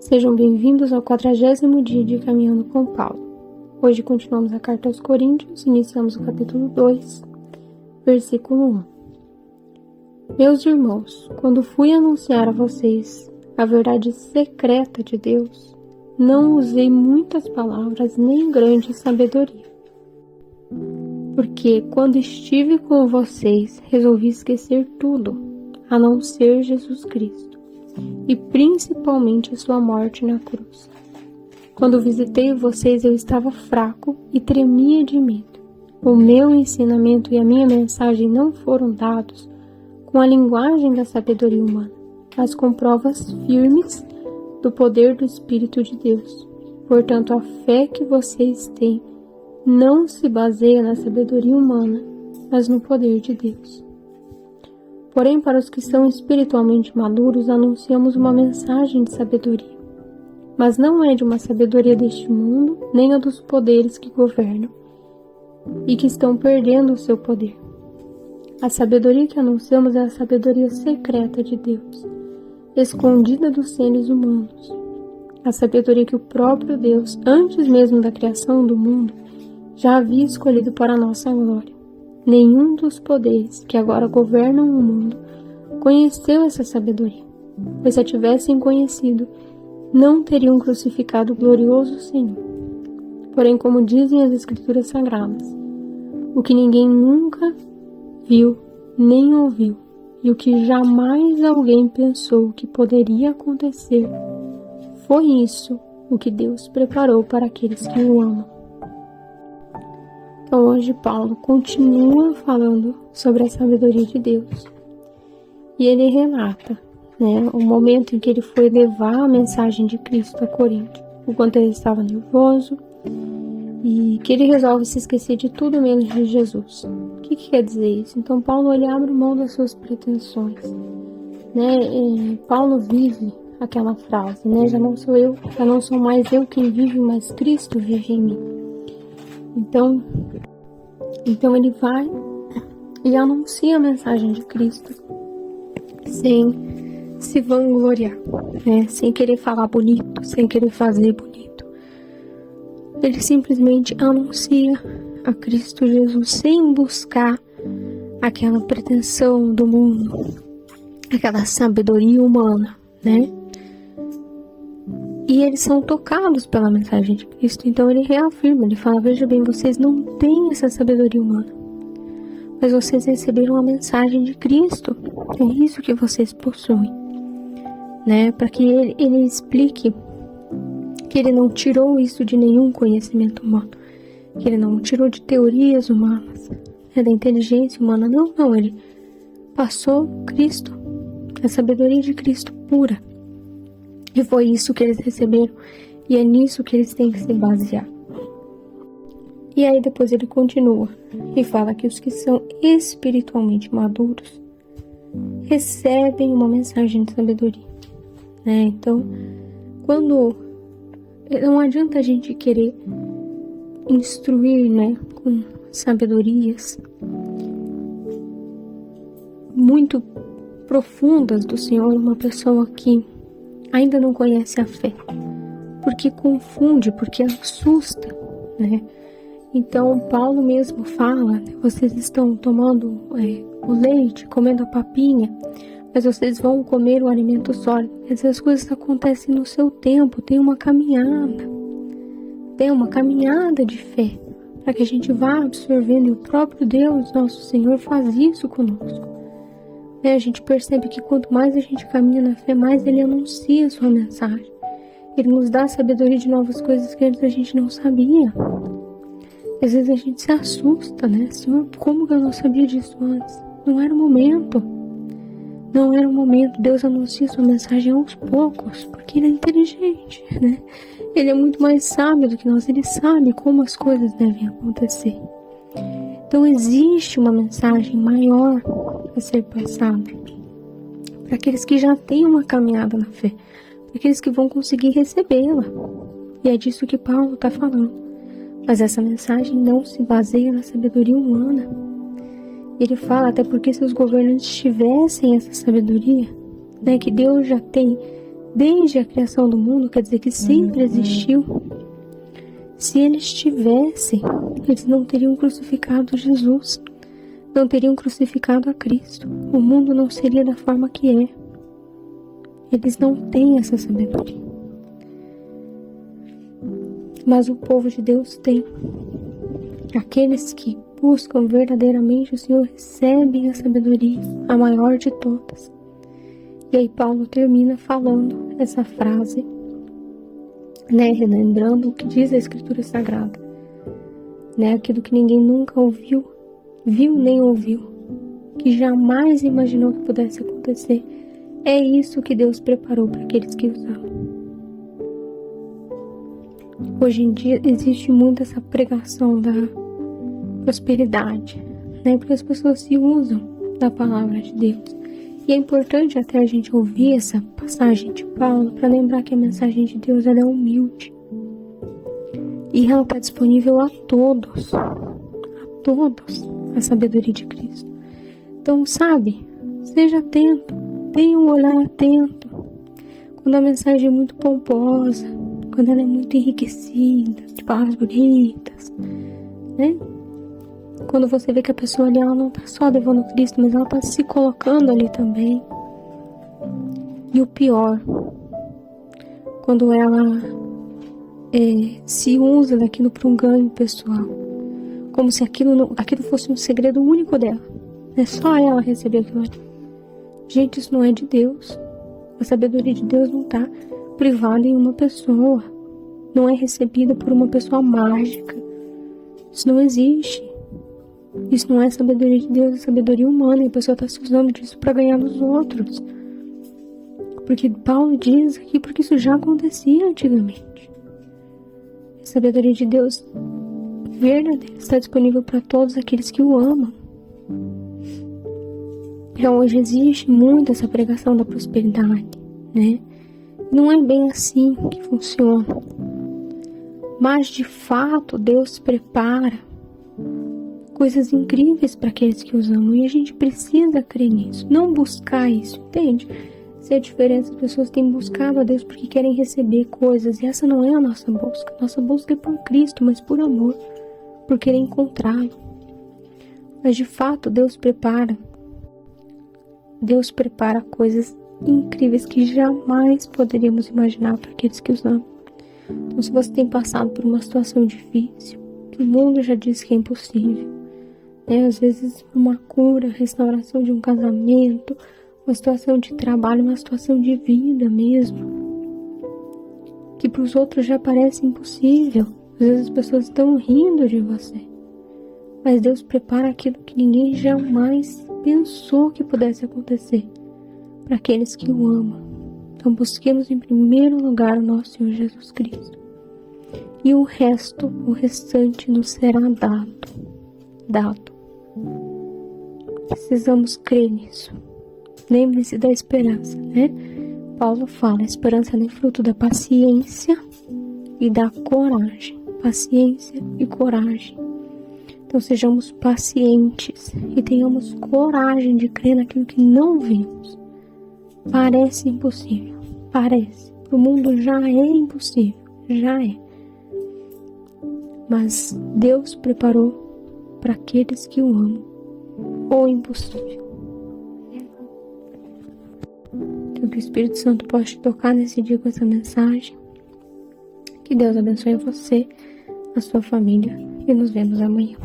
Sejam bem-vindos ao 40º dia de Caminhando com Paulo. Hoje continuamos a carta aos Coríntios, iniciamos o capítulo 2, versículo 1. Meus irmãos, quando fui anunciar a vocês a verdade secreta de Deus, não usei muitas palavras nem grande sabedoria. Porque quando estive com vocês, resolvi esquecer tudo, a não ser Jesus Cristo, e principalmente a sua morte na cruz. Quando visitei vocês, eu estava fraco e tremia de medo. O meu ensinamento e a minha mensagem não foram dados com a linguagem da sabedoria humana, mas com provas firmes do poder do Espírito de Deus. Portanto, a fé que vocês têm não se baseia na sabedoria humana, mas no poder de Deus. Porém, para os que são espiritualmente maduros, anunciamos uma mensagem de sabedoria. Mas não é de uma sabedoria deste mundo, nem a dos poderes que governam e que estão perdendo o seu poder. A sabedoria que anunciamos é a sabedoria secreta de Deus, escondida dos seres humanos. A sabedoria que o próprio Deus, antes mesmo da criação do mundo, já havia escolhido para a nossa glória. Nenhum dos poderes que agora governam o mundo conheceu essa sabedoria, pois se a tivessem conhecido, não teriam crucificado o glorioso Senhor. Porém, como dizem as Escrituras Sagradas, o que ninguém nunca viu nem ouviu, e o que jamais alguém pensou que poderia acontecer, foi isso o que Deus preparou para aqueles que o amam. Então, hoje Paulo continua falando sobre a sabedoria de Deus. E ele relata, o momento em que ele foi levar a mensagem de Cristo a Corinto, o quanto ele estava nervoso e que ele resolve se esquecer de tudo menos de Jesus. O que quer dizer isso? Então, Paulo ele abre mão das suas pretensões. Paulo vive aquela frase, já não sou mais eu quem vive, mas Cristo vive em mim. Então ele vai e anuncia a mensagem de Cristo sem se vangloriar, sem querer falar bonito, sem querer fazer bonito. Ele simplesmente anuncia a Cristo Jesus sem buscar aquela pretensão do mundo, aquela sabedoria humana, E eles são tocados pela mensagem de Cristo. Então ele reafirma, ele fala, veja bem, vocês não têm essa sabedoria humana, mas vocês receberam a mensagem de Cristo. É isso que vocês possuem. Para que ele explique que ele não tirou isso de nenhum conhecimento humano, que ele não tirou de teorias humanas, da inteligência humana. Não, ele passou Cristo, a sabedoria de Cristo pura. E foi isso que eles receberam, e é nisso que eles têm que se basear. E aí depois ele continua, e fala que os que são espiritualmente maduros recebem uma mensagem de sabedoria. Então, não adianta a gente querer instruir, com sabedorias muito profundas do Senhor, uma pessoa que ainda não conhece a fé, porque confunde, porque assusta, Então, Paulo mesmo fala, vocês estão tomando o leite, comendo a papinha, mas vocês vão comer o alimento sólido. Essas coisas acontecem no seu tempo, tem uma caminhada de fé, para que a gente vá absorvendo, e o próprio Deus, nosso Senhor, faz isso conosco. A gente percebe que quanto mais a gente caminha na fé, mais Ele anuncia a sua mensagem. Ele nos dá sabedoria de novas coisas que antes a gente não sabia. Às vezes a gente se assusta, Senhor, como que eu não sabia disso antes? Não era o momento. Deus anuncia sua mensagem aos poucos, porque Ele é inteligente, Ele é muito mais sábio do que nós. Ele sabe como as coisas devem acontecer. Então existe uma mensagem maior a ser passada para aqueles que já têm uma caminhada na fé, para aqueles que vão conseguir recebê-la. E é disso que Paulo está falando. Mas essa mensagem não se baseia na sabedoria humana. Ele fala até porque se os governantes tivessem essa sabedoria, que Deus já tem desde a criação do mundo, quer dizer que sempre existiu. Se eles tivessem, eles não teriam crucificado Jesus, não teriam crucificado a Cristo. O mundo não seria da forma que é. Eles não têm essa sabedoria. Mas o povo de Deus tem. Aqueles que buscam verdadeiramente o Senhor recebem a sabedoria, a maior de todas. E aí Paulo termina falando essa frase, relembrando o que diz a Escritura Sagrada, aquilo que ninguém nunca ouviu, viu nem ouviu, que jamais imaginou que pudesse acontecer. É isso que Deus preparou para aqueles que os amam. Hoje em dia existe muito essa pregação da prosperidade, porque as pessoas se usam da palavra de Deus. E é importante até a gente ouvir essa passagem de Paulo para lembrar que a mensagem de Deus ela é humilde. E ela está disponível a todos, a sabedoria de Cristo. Então, seja atento, tenha um olhar atento. Quando a mensagem é muito pomposa, quando ela é muito enriquecida, de palavras bonitas, Quando você vê que a pessoa ali, ela não está só levando Cristo, mas ela está se colocando ali também. E o pior, quando ela se usa daquilo para um ganho pessoal, como se aquilo fosse um segredo único dela. Só ela receber aquilo ali. Gente, isso não é de Deus. A sabedoria de Deus não está privada em uma pessoa. Não é recebida por uma pessoa mágica. Isso não existe. Isso não é sabedoria de Deus, é sabedoria humana. E a pessoa está se usando disso para ganhar dos outros. Porque Paulo diz aqui, porque isso já acontecia antigamente. A sabedoria de Deus verdadeira está disponível para todos aqueles que o amam. Então, hoje existe muito essa pregação da prosperidade, Não é bem assim que funciona. Mas, de fato, Deus prepara coisas incríveis para aqueles que os amam. E a gente precisa crer nisso, não buscar isso, entende? Se a diferença, as pessoas têm buscado a Deus porque querem receber coisas. E essa não é a nossa busca. Nossa busca é por Cristo, mas por amor, por querer encontrá-lo. Mas, de fato, Deus prepara coisas incríveis que jamais poderíamos imaginar para aqueles que os amam. Então, se você tem passado por uma situação difícil, que o mundo já diz que é impossível, às vezes uma cura, restauração de um casamento, uma situação de trabalho, uma situação de vida mesmo, que para os outros já parece impossível. Às vezes as pessoas estão rindo de você, mas Deus prepara aquilo que ninguém jamais pensou que pudesse acontecer para aqueles que o amam. Então busquemos em primeiro lugar o nosso Senhor Jesus Cristo. E o restante nos será dado. Precisamos crer nisso. Lembre-se da esperança, Paulo fala, a esperança é fruto da paciência e da coragem. Paciência e coragem. Então sejamos pacientes e tenhamos coragem de crer naquilo que não vemos. Parece impossível, parece. Para o mundo já é impossível, já é. Mas Deus preparou para aqueles que o amam o impossível. Então que o Espírito Santo possa te tocar nesse dia com essa mensagem. Que Deus abençoe você, a sua família, e nos vemos amanhã.